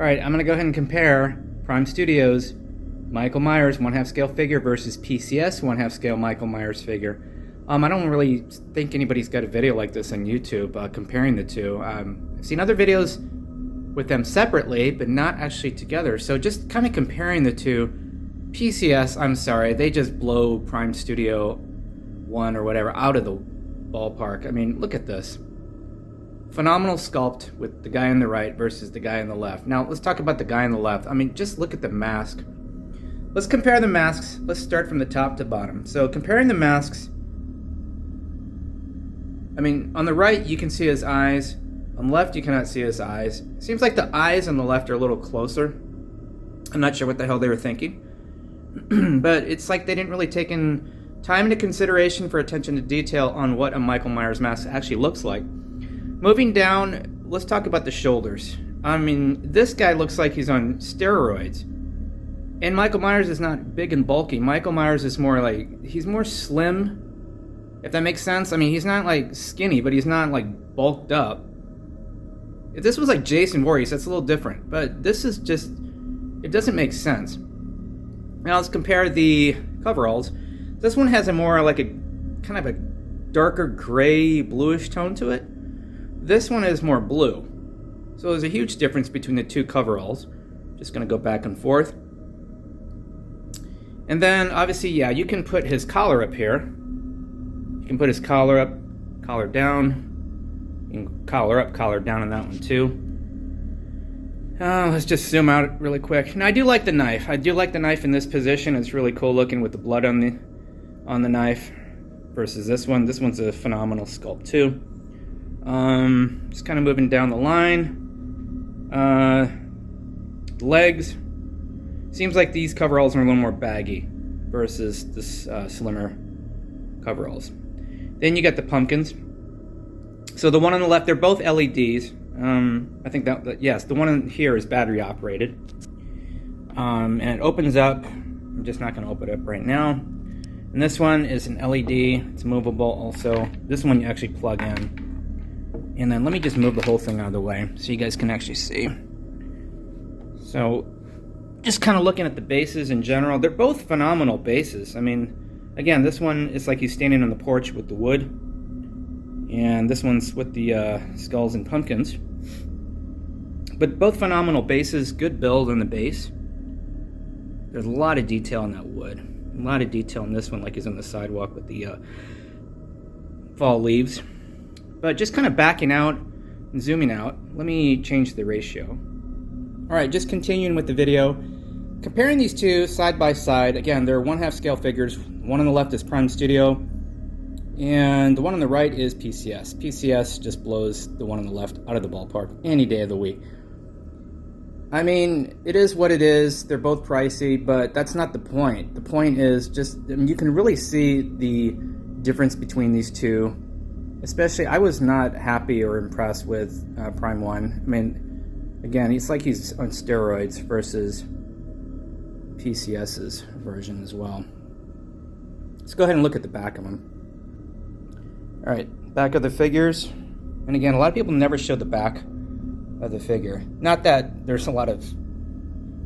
Alright, I'm going to go ahead and compare Prime Studio's Michael Myers 1/2 scale figure versus PCS 1/2 scale Michael Myers figure. I don't really think anybody's got a video like this on YouTube comparing the two. I've seen other videos with them separately, but not actually together. So just kind of comparing the two. PCS, I'm sorry, they just blow Prime Studio 1 or whatever out of the ballpark. I mean, look at this. Phenomenal sculpt with the guy on the right versus the guy on the left. Now, let's talk about the guy on the left. I mean, just look at the mask. Let's compare the masks. Let's start from the top to bottom. So, comparing the masks, I mean, on the right, you can see his eyes. On the left, you cannot see his eyes. Seems like the eyes on the left are a little closer. I'm not sure what the hell they were thinking. But it's like they didn't really take in time into consideration for attention to detail on what a Michael Myers mask actually looks like. Moving down, let's talk about the shoulders. I mean, this guy looks like he's on steroids. And Michael Myers is not big and bulky. Michael Myers is more like, he's more slim, if that makes sense. I mean, he's not like skinny, but he's not like bulked up. If this was like Jason Voorhees, that's a little different. But this is just, it doesn't make sense. Now let's compare the coveralls. This one has a more like a, kind of a darker gray, bluish tone to it. This one is more blue. So there's a huge difference between the two coveralls. Just going to go back and forth. And then, obviously, yeah, you can put his collar up here. You can put his collar up, collar down. You can collar up, collar down on that one, too. Let's just zoom out really quick. Now, I do like the knife. I do like the knife in this position. It's really cool looking with the blood on the knife versus this one. This one's a phenomenal sculpt, too. Just kind of moving down the line. Legs. Seems like these coveralls are a little more baggy versus this slimmer coveralls. Then you got the pumpkins. So the one on the left, they're both LEDs. I think that yes, the one in here is battery operated. And it opens up. I'm just not going to open it up right now. And this one is an LED. It's movable also. This one you actually plug in. And then let me just move the whole thing out of the way so you guys can actually see. So, just kind of looking at the bases in general, they're both phenomenal bases. I mean, again, this one is like he's standing on the porch with the wood. And this one's with the skulls and pumpkins. But both phenomenal bases, good build on the base. There's a lot of detail in that wood. A lot of detail in this one, like he's on the sidewalk with the fall leaves. But just kind of backing out and zooming out, let me change the ratio. Alright, just continuing with the video. Comparing these two side by side, again, they're 1/2 scale figures. One on the left is Prime Studio, and the one on the right is PCS. PCS just blows the one on the left out of the ballpark any day of the week. I mean, it is what it is. They're both pricey, but that's not the point. The point is just, I mean, you can really see the difference between these two. Especially, I was not happy or impressed with Prime 1. I mean, again, it's like he's on steroids versus PCS's version as well. Let's go ahead and look at the back of them. Alright, back of the figures. And again, a lot of people never show the back of the figure. Not that there's a lot of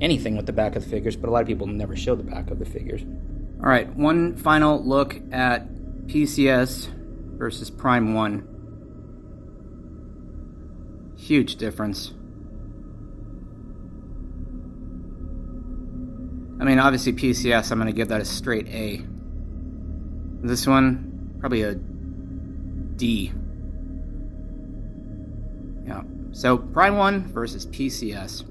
anything with the back of the figures, but a lot of people never show the back of the figures. Alright, one final look at PCS versus Prime 1. Huge difference. I mean, obviously PCS, I'm going to give that a straight A. This one, probably a D. Yeah. So, Prime 1 versus PCS.